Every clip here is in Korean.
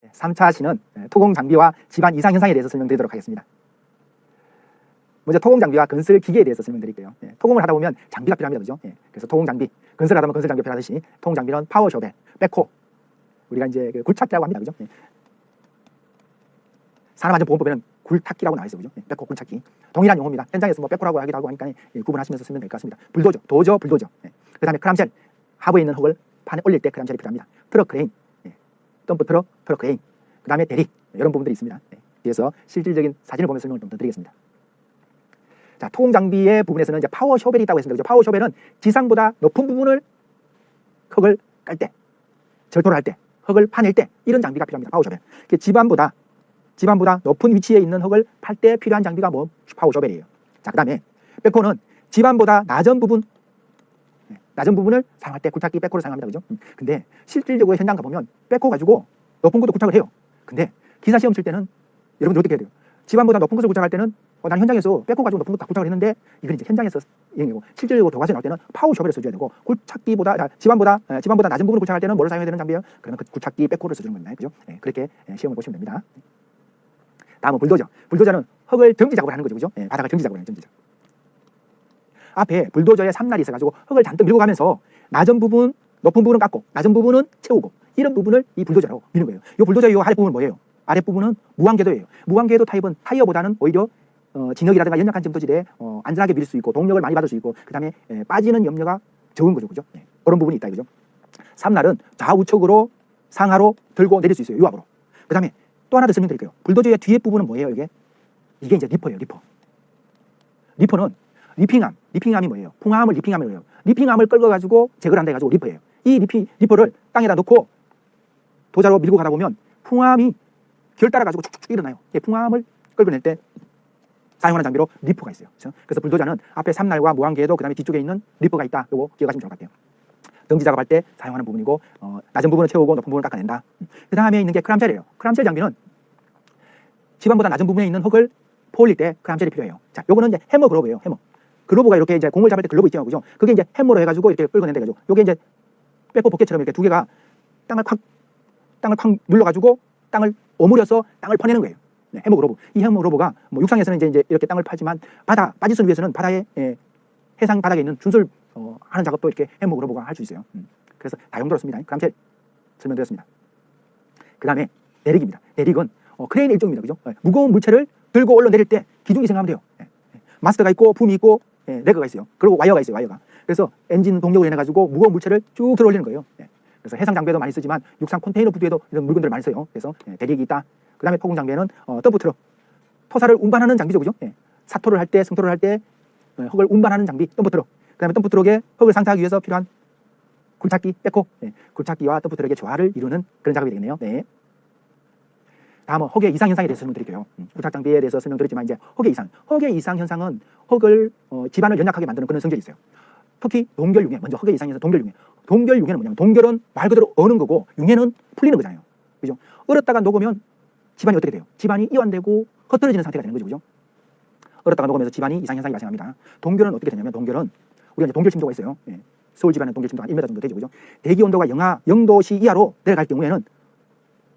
3차 시는 토공 장비와 집안 이상 현상에 대해서 설명드리도록 하겠습니다. 먼저 토공 장비와 건설 기계에 대해서 설명드릴게요. 토공을 하다 보면 장비가 필요합니다. 그죠? 그래서 토공 장비, 건설하다 보면 건설 장비가 필요하듯이 토공 장비는 파워 쇼벨, 백호, 우리가 이제 그 굴착기라고 합니다. 그죠? 산업안전보건법에는 굴착기라고 나와 있어요. 그죠? 백호, 굴착기. 동일한 용어입니다. 현장에서 뭐 백호라고 하기도 하고 하니까 구분하시면서 쓰면 될 것 같습니다. 불도저, 불도저. 그 다음에 크람쉘, 하부에 있는 흙을 판에 올릴 때 크람쉘이 필요합니다. 트럭 크레인, 덤프 트럭, 트럭 크레인, 그 다음에 대리, 이런 부분들이 있습니다. 그래서 실질적인 사진을 보면서 설명을 좀 더 드리겠습니다. 자, 토공 장비의 부분에서는 이제 파워 쇼벨이 있다고 했습니다. 그죠? 파워 쇼벨은 지상보다 높은 부분을 흙을 깔 때, 절도를 할 때, 흙을 파낼 때 이런 장비가 필요합니다. 파워 쇼벨. 지반보다 높은 위치에 있는 흙을 팔 때 필요한 장비가 뭐 파워 쇼벨이에요. 자, 그 다음에 백호는 지반보다 낮은 부분을 사용할 때 굴착기 백호를 사용합니다. 그죠? 근데 실질적으로 현장 가보면 백호 가지고 높은 것도 굴착을 해요. 근데 기사 시험 칠 때는 여러분들 어떻게 해야 돼요? 지반보다 높은 것을 굴착할 때는 난 현장에서 백호 가지고 높은 것도 다 굴착을 했는데 이건 이제 현장에서 이행이고 실질적으로 교과서에 나올 때는 파워 쇼벨을 써줘야 되고 지반보다 낮은 부분을 굴착할 때는 뭐를 사용해야 되는 장비예요? 그러면 그 굴착기 백호를 써주는 겁니다. 그죠? 그렇게 시험을 보시면 됩니다. 다음은 불도저. 불도저는 흙을 정지 작업을 하는 거죠. 그죠? 바닥을 정지 작업을 하는 정지작. 앞에 불도저에 삼날이 있어가지고 흙을 잔뜩 밀고 가면서 낮은 부분, 높은 부분은 깎고 낮은 부분은 채우고 이런 부분을 이 불도저로 미는 거예요. 이 불도저의 이 아랫부분은 뭐예요? 아랫부분은 무광궤도예요. 무광궤도 타입은 타이어보다는 오히려 진흙이라든가 연약한 점토질에 안전하게 밀 수 있고 동력을 많이 받을 수 있고 그 다음에 빠지는 염려가 적은 거죠. 그죠? 그런 부분이 있다. 그죠? 삼날은 좌우측으로 상하로 들고 내릴 수 있어요. 유압으로. 그 다음에 또 하나 더 설명드릴게요. 불도저의 뒤에 부분은 뭐예요? 이게 이제 리퍼예요. 리퍼는 리핑암이 뭐예요? 풍암을 리핑암을 해요. 리핑암을 끌어가지고 제거를 한다 해가지고 리퍼예요. 이 리퍼를 땅에다 놓고 도자로 밀고 가다 보면 풍암이 결 따라가지고 축축 일어나요. 풍암을 끌어낼 때 사용하는 장비로 리퍼가 있어요. 그렇죠? 그래서 불도저는 앞에 삼날과 무한궤도 그 다음에 뒤쪽에 있는 리퍼가 있다. 요거 기억하시면 좋을 것 같아요. 등지 작업할 때 사용하는 부분이고 낮은 부분을 채우고 높은 부분을 깎아낸다. 그 다음에 있는 게 크람쉘이에요. 크람쉘 장비는 지반보다 낮은 부분에 있는 흙을 포올릴 때 크람쉘이 필요해요. 자, 요거는 이제 해머 글로브예요. 해머. 글로브가 이렇게 이제 공을 잡을 때 글로브 있죠. 그죠? 그게 이제 해머로 해가지고 이렇게 끌어낸다 해가지고 요게 이제 백호 복개처럼 이렇게 두 개가 땅을 콱 눌러가지고 땅을 오므려서 땅을 퍼내는 거예요. 해머 글로브. 이 해머 글로브가 뭐 육상에서는 이제 이렇게 땅을 파지만 빠지선 위에서는 바다에 해상 바닥에 있는 준설 하는 작업도 이렇게 해머 글로브가 할 수 있어요. 그래서 다용도로 씁니다. 크람쉘 설명드렸습니다. 그 다음에 내릭입니다. 내릭은 크레인 일종입니다. 그죠? 무거운 물체를 들고 올라내릴 때 기둥이 생각하면 돼요. 마스터가 있고 붐이 있고 레그가 있어요. 그리고 와이어가 있어요. 와이어가. 그래서 엔진 동력을 인해가지고 무거운 물체를 쭉 들어 올리는 거예요. 그래서 해상 장비에도 많이 쓰지만 육상 컨테이너 부두에도 이런 물건들을 많이 써요. 그래서 대릭이 있다. 그 다음에 토공 장비에는 덤프 트럭, 토사를 운반하는 장비죠. 그죠? 사토를 할 때, 승토를 할 때 흙을 운반하는 장비, 덤프 트럭. 그 다음에 덤프 트럭에 흙을 상차하기 위해서 필요한 굴착기, 백호. 굴착기와 덤프 트럭의 조화를 이루는 그런 작업이 되겠네요. 다음은 흙의 이상 현상에 대해서 설명드릴게요. 굴착 장비에 대해서 설명드렸지만 이제 흙의 이상 현상은 흙을 집안을 연약하게 만드는 그런 성질이 있어요. 특히 동결융해. 먼저 흙의 이상 현상 동결융해. 동결융해는 뭐냐면 동결은 말 그대로 어는 거고 융해는 풀리는 거잖아요. 그죠? 얼었다가 녹으면 집안이 어떻게 돼요? 집안이 이완되고 흩어지는 상태가 되는 거죠. 그죠? 얼었다가 녹으면서 집안이 이상 현상이 발생합니다. 동결은 어떻게 되냐면 동결은 우리가 이제 동결 침도가 있어요. 서울 집안은 동결 침도가 한 1m 정도 되죠. 그죠? 대기 온도가 영하 0도씨 이하로 내려갈 경우에는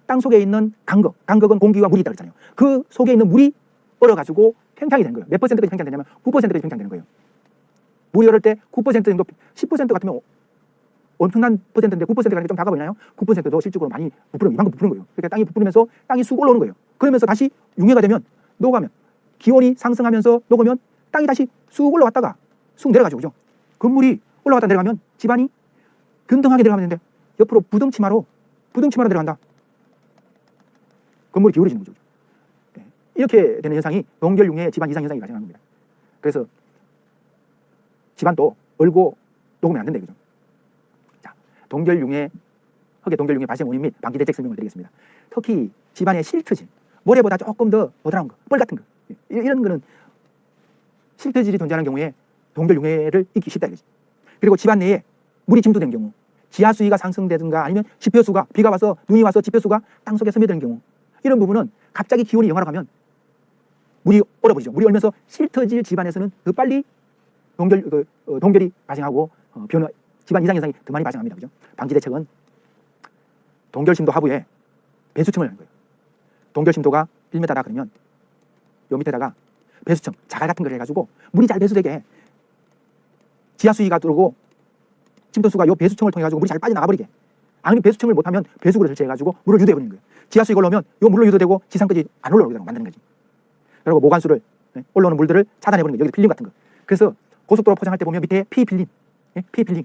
땅 속에 있는 강극은 공기와 물이 있다고 했잖아요. 그 속에 있는 물이 얼어가지고 팽창이 되는 거예요. 몇 %까지 팽창되냐면 9%까지 팽창되는 거예요. 물이 얼을 때 9% 정도, 10% 같으면 엄청난 퍼센트인데 9%가 좀 작아 보이나요? 9%도 실질적으로 많이 부풀어요. 이만큼 부푸는 거예요. 그러니까 땅이 부풀면서 땅이 쑥 올라오는 거예요. 그러면서 다시 융해가 되면 녹으면 기온이 상승하면서 녹으면 땅이 다시 쑥 올라왔다가 쑥 내려가죠. 그죠? 건물이 올라갔다 내려가면 집안이 균등하게 내려가면 되는데 옆으로 부등치마로 내려간다. 건물이 기울어지는 거죠. 이렇게 되는 현상이 동결융해 집안 이상 현상이 발생하는 겁니다. 그래서 집안도 얼고 녹으면 안 된다. 그죠? 자, 흙의 동결융해 발생 원인 및 방지 대책 설명을 드리겠습니다. 특히 집안의 실트질, 모래보다 조금 더 너덜한 거, 뻘 같은 거, 이런 거는 실트질이 존재하는 경우에 동결융해를 잊기 쉽다 이거지. 그리고 집안 내에 물이 침투된 경우, 지하 수위가 상승되든가 아니면 지표수가 비가 와서 눈이 와서 지표수가 땅 속에 스며드는 경우, 이런 부분은 갑자기 기온이 영하로 가면 물이 얼어버리죠. 물이 얼면서 실트질 집안에서는 더 빨리 동결이 발생하고 집안 이상 현상이 더 많이 발생합니다. 그죠? 방지 대책은 동결 심도 하부에 배수층을 하는 거예요. 동결 심도가 1m다 그러면 요 밑에다가 배수층, 자갈 같은 걸 해가지고 물이 잘 배수되게 지하 수위가 들어오고 침도수가 요 배수층을 통해 가지고 물이 잘 빠져나가 버리게. 아니 배수층을 못하면 배수구를 설치해가지고 물을 유도해 버리는 거예요. 지하 수위가 올라오면 요 물로 유도되고 지상까지 안 올라오게 만드는 거지. 그리고 모관수를 올라오는 물들을 차단해 버리는 거예요. 여기 필름 같은 거. 그래서 고속도로 포장할 때 보면 밑에 피필름, 피필름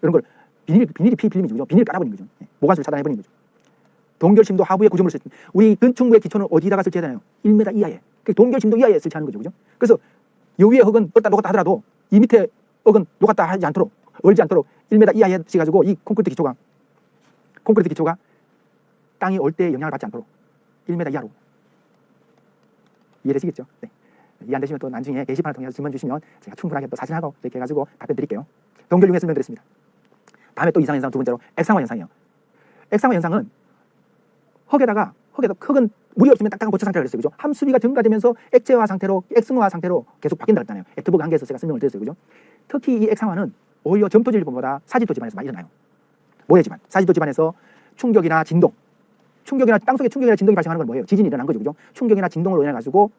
이런 걸 비닐이 피필름이죠. 그죠? 비닐 깔아버리는 거죠. 모관수를 차단해 버리는 거죠. 동결심도 하부에 구조물을 설치. 우리 근충구의 기초는 어디다가 설치해야 되나요? 1m 이하에. 동결심도 이하에 설치하는 거죠. 그죠? 그래서 요 위에 흙은 얼다 녹았다 하더라도 이 밑에 흙은 녹았다 하지 않도록, 얼지 않도록 1m 이하에 해가지고 이 콘크리트 기초가 땅이 올 때 영향을 받지 않도록 1m 이하로. 이해되시겠죠? 네. 이해 안 되시면 또 나중에 게시판을 통해서 질문 주시면 제가 충분하게 또 사진하고 이렇게 해가지고 답변 드릴게요. 동결 융해 설명드렸습니다. 다음에 또 이상 현상 두 번째로 액상화 현상이에요. 액상화 현상은 흙은 물이 없으면 딱딱한 고체 상태가 그랬어요. 그죠? 함수비가 증가되면서 액체화 상태로, 액성화 상태로 계속 바뀐다 그랬잖아요. 액트버그 한계에서 제가 설명을 드렸어요. 그죠? 특히 이 액상화는 오히려 점토질 보다 사지토 집안에서 많이 일어나요. 모래 집안, 사지토 집안에서 충격이나 진동, 땅속에 충격이나 진동이 발생하는 건 뭐예요? 지진이 일어난 거죠. 그죠? 충격이나 진동으로 인해 가지고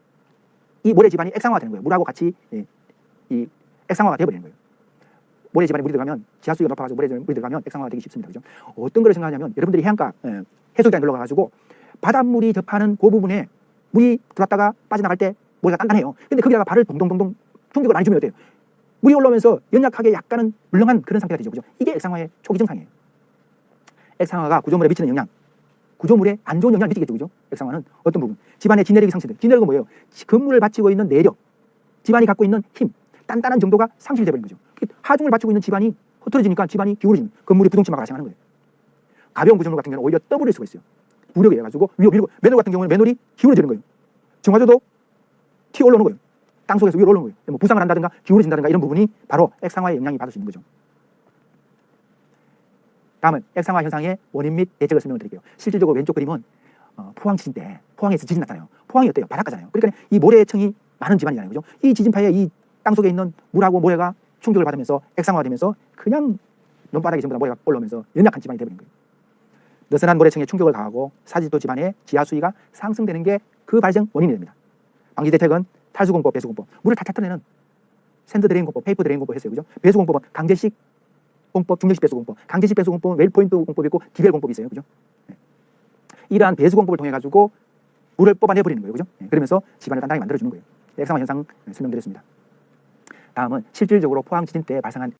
이 모래 집안이 액상화가 되는 거예요. 물하고 같이 이 액상화가 되어버리는 거예요. 모래 집안에 물이 들어가면 지하수위가 높아가지고 물이 들어가면 액상화가 되기 쉽습니다. 그죠? 어떤 걸 생각하냐면 여러분들이 해안가 해수욕장에 놀러 가가지고 바닷물이 접하는 그 부분에 물이 들어왔다가 빠져나갈 때 모래가 단단해요. 근데 거기다가 발을 동동동동 충격을 많이 주면 어때요? 물이 올라오면서 연약하게 약간은 물렁한 그런 상태가 되죠. 그죠? 이게 액상화의 초기 증상이에요. 액상화가 구조물에 미치는 영향, 구조물에 안 좋은 영향을 미치겠죠. 그죠? 액상화는 어떤 부분? 집안의 진내력이 상실돼. 진내력은 뭐예요? 건물을 받치고 있는 내력, 집안이 갖고 있는 힘, 단단한 정도가 상실돼 버린 거죠. 하중을 받치고 있는 집안이 흐트러지니까 집안이 기울어지는, 건물이 부동침하가 발생하는 거예요. 가벼운 구조물 같은 경우는 오히려 떠버릴 수가 있어요. 무력에 해가지고 위로 밀고, 맨홀 같은 경우는 맨홀이 기울어지는 거예요. 정화조도 튀어 올라오는 거예요. 땅속에서 위로 올라오는 거예요. 뭐 부상을 한다든가 기울어진다든가 이런 부분이 바로 액상화의 영향이 받을 수 있는 거죠. 다음은 액상화 현상의 원인 및 대책을 설명을 드릴게요. 실질적으로 왼쪽 그림은 포항 지진 때, 포항에서 지진이 났잖아요. 포항이 어때요? 바닷가잖아요. 그러니까 이 모래층이 많은 집안이잖아요. 그죠? 이 지진파에 이 땅속에 있는 물하고 모래가 충격을 받으면서 액상화되면서 그냥 논바닥에 전부 다 모래가 올라오면서 연약한 집안이 되어버린 거예요. 느슨한 모래층에 충격을 가하고 사지토 집안의 지하 수위가 상승되는 게 그 발생 원인이 됩니다. 방지 대책은 탈수공법, 배수공법, 물을 다 탔던 샌드 드레인 공법, 페이퍼 드레인 공법 했어요. 그죠? 배수공법은 강제식 공법, 중력식 배수공법, 강제식 배수공법은 웰포인트 공법이 있고 디벨 공법이 있어요. 그죠? 네. 이러한 배수공법을 통해 가지고 물을 뽑아내버리는 거예요. 그죠? 네. 그러면서 집안을 단단하게 만들어주는 거예요. 액상화 현상 설명드렸습니다. 다음은 실질적으로 포항 지진 때 발생한